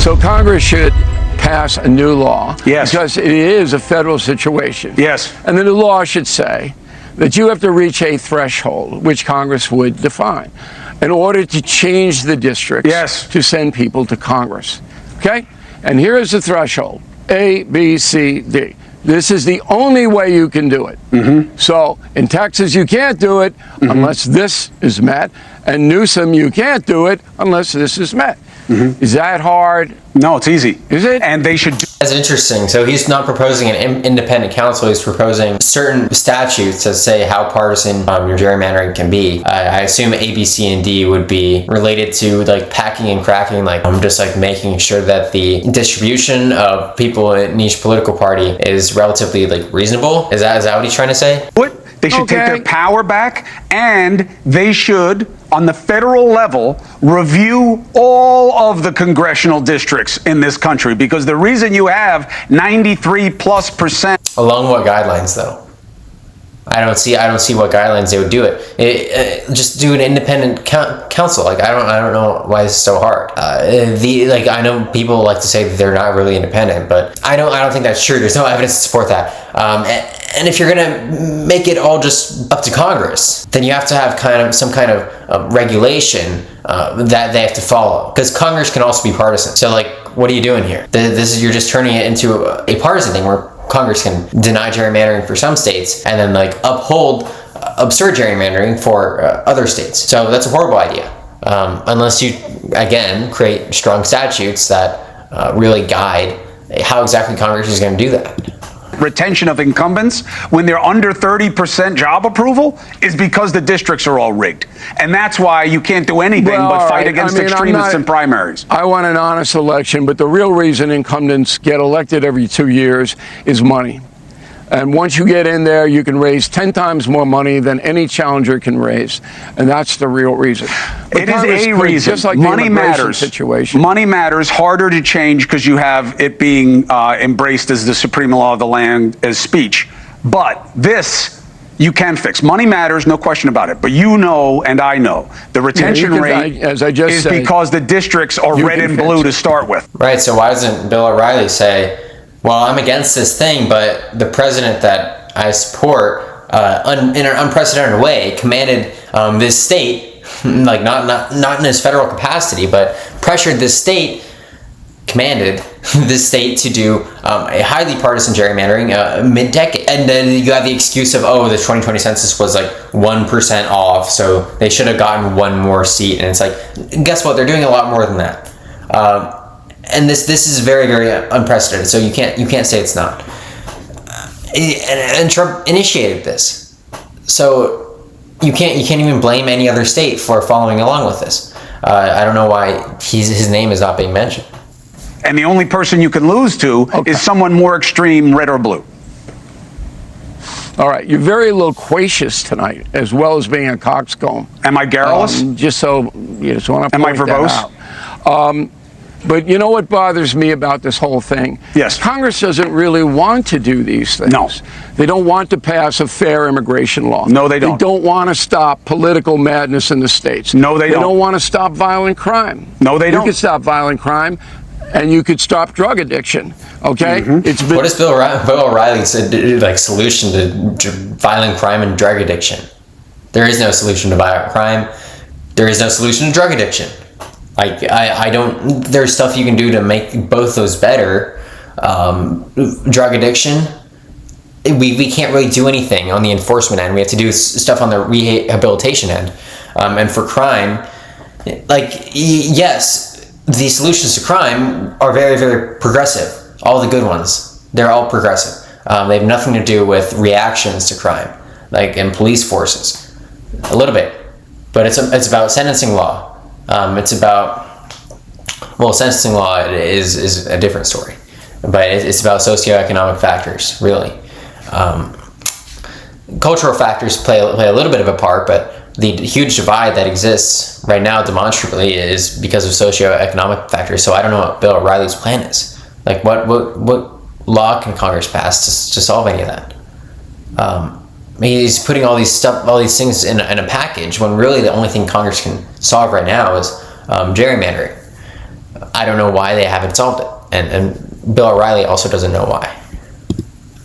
So Congress should pass a new law. Yes. Because it is a federal situation. Yes. And the new law should say that you have to reach a threshold, which Congress would define, in order to change the districts. Yes. To send people to Congress. Okay? And here is the threshold. A, B, C, D. This is the only way you can do it. So in Texas, you can't do it unless this is met. And Newsom, you can't do it unless this is met. Is that hard? No, it's easy. Is it? And they should do. That's interesting. So he's not proposing an independent council. He's proposing certain statutes that say how partisan your gerrymandering can be. I assume A, B, C, and D would be related to like packing and cracking, like just like making sure that the distribution of people in each political party is relatively like reasonable. Is that what he's trying to say? What? They should take their power back, and they should, on the federal level, review all of the congressional districts in this country, because the reason you have 93+%. Along what guidelines, though? I don't see what guidelines they would do it. Just do an independent council. Like I don't know why it's so hard. I know people like to say that they're not really independent, but I don't think that's true. There's no evidence to support that. And if you're gonna make it all just up to Congress, then you have to have some kind of regulation that they have to follow. Because Congress can also be partisan. So like, what are you doing here? You're just turning it into a partisan thing where Congress can deny gerrymandering for some states and then like uphold absurd gerrymandering for other states. So that's a horrible idea. Unless you, again, create strong statutes that really guide how exactly Congress is going to do that. Retention of incumbents when they're under 30% job approval is because the districts are all rigged. And that's why you can't do anything but fight against extremists in primaries. I want an honest election, but the real reason incumbents get elected every 2 years is money. And once you get in there, you can raise 10 times more money than any challenger can raise. And that's the real reason. But it is a reason. Just like money the matters. Situation. Money matters. Harder to change because you have it being embraced as the supreme law of the land as speech. But this you can fix. Money matters, no question about it. But you know, and I know, the retention rate as I just said, because the districts are red and blue to start with. Right. So why doesn't Bill O'Reilly say, well, I'm against this thing, but the president that I support, in an unprecedented way, commanded this state, like not in his federal capacity, but pressured this state, commanded this state to do a highly partisan gerrymandering mid-decade. And then you have the excuse of, oh, the 2020 census was like 1% off, so they should have gotten one more seat. And it's like, guess what? They're doing a lot more than that. And this is very, very unprecedented. So you can't say it's not. And Trump initiated this, so you can't even blame any other state for following along with this. I don't know why his name is not being mentioned. And the only person you can lose to is someone more extreme, red or blue. All right, you're very loquacious tonight, as well as being a coxcomb. Am I garrulous? Just so you just want to Am I point verbose? that out. But you know what bothers me about this whole thing? Yes. Congress doesn't really want to do these things. No. They don't want to pass a fair immigration law. No, they don't. They don't want to stop political madness in the states. No, they don't. They don't want to stop violent crime. No, they don't. You could stop violent crime, and you could stop drug addiction. Okay? What is Bill O'Reilly's solution to violent crime and drug addiction? There is no solution to violent crime. There is no solution to drug addiction. I don't. There's stuff you can do to make both those better. Drug addiction, we can't really do anything on the enforcement end. We have to do stuff on the rehabilitation end. And for crime, yes, the solutions to crime are very, very progressive. All the good ones, they're all progressive. They have nothing to do with reactions to crime, like in police forces, a little bit, but it's about sentencing law. It's about, well, sentencing law is a different story, but it's about socioeconomic factors, really. Cultural factors play a little bit of a part, but the huge divide that exists right now demonstrably is because of socioeconomic factors. So I don't know what Bill O'Reilly's plan is. Like, what law can Congress pass to solve any of that? He's putting all these things in a package when really the only thing Congress can solve right now is gerrymandering. I don't know why they haven't solved it. And Bill O'Reilly also doesn't know why.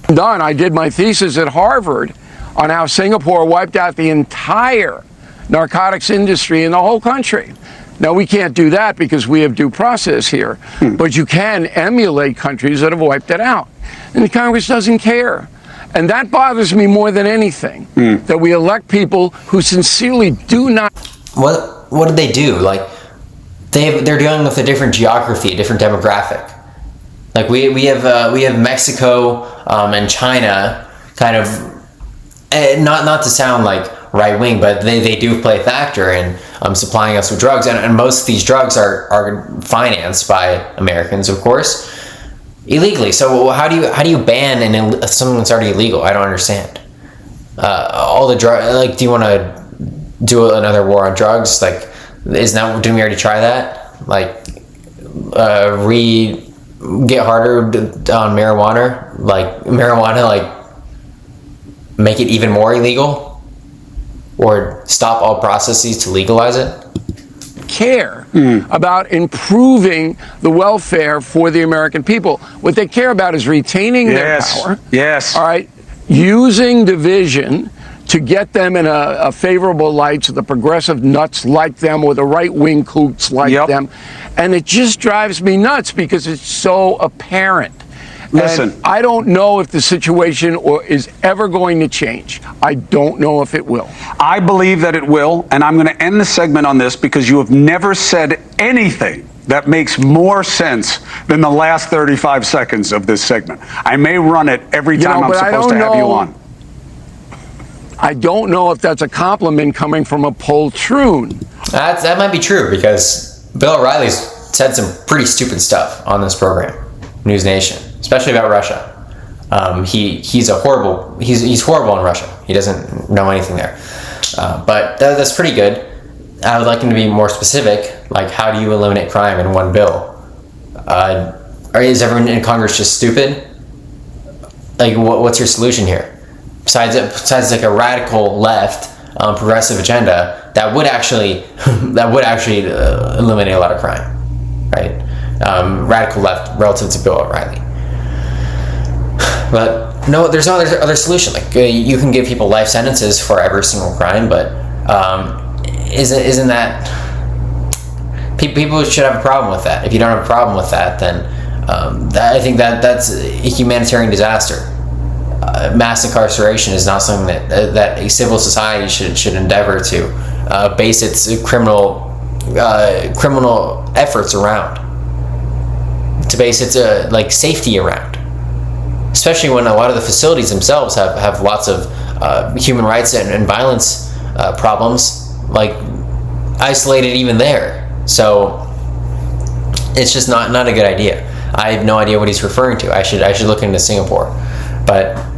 Done. I did my thesis at Harvard on how Singapore wiped out the entire narcotics industry in the whole country. Now, we can't do that because we have due process here, but you can emulate countries that have wiped it out. And the Congress doesn't care. And that bothers me more than anything, that we elect people who sincerely do not. What did they do? Like, they're dealing with a different geography, a different demographic. Like we have Mexico and China, kind of, not to sound like right wing, but they do play a factor in supplying us with drugs, and most of these drugs are financed by Americans, of course, illegally. So how do you ban something that's already illegal? I don't understand. All the drug, like, do you want to do another war on drugs? Like, didn't we already try that? Like, get harder on marijuana, like make it even more illegal, or stop all processes to legalize it? Care about improving the welfare for the American people. What they care about is retaining their power. Yes. All right. Using division to get them in a favorable light to the progressive nuts like them or the right-wing kooks like them. And it just drives me nuts because it's so apparent. Listen, and I don't know if the situation is ever going to change. I don't know if it will. I believe that it will, and I'm going to end the segment on this because you have never said anything that makes more sense than the last 35 seconds of this segment. I may run it every time I'm supposed to have you on. I don't know if that's a compliment coming from a poltroon. That might be true, because Bill O'Reilly's said some pretty stupid stuff on this program, News Nation, especially about Russia. He's horrible in Russia. He doesn't know anything there. But that's pretty good. I would like him to be more specific. Like, how do you eliminate crime in one bill? Is everyone in Congress just stupid? Like, what's your solution here? Besides like a radical left progressive agenda that would actually eliminate a lot of crime, right? Radical left relative to Bill O'Reilly. But no, there's no other solution. Like, you can give people life sentences for every single crime, but isn't that, people should have a problem with that? If you don't have a problem with that, then I think that's a humanitarian disaster. Mass incarceration is not something that a civil society should endeavor to base its criminal efforts around, to base its like safety around, especially when a lot of the facilities themselves have lots of human rights and violence problems, like isolated even there. So it's just not a good idea. I have no idea what he's referring to. I should look into Singapore, but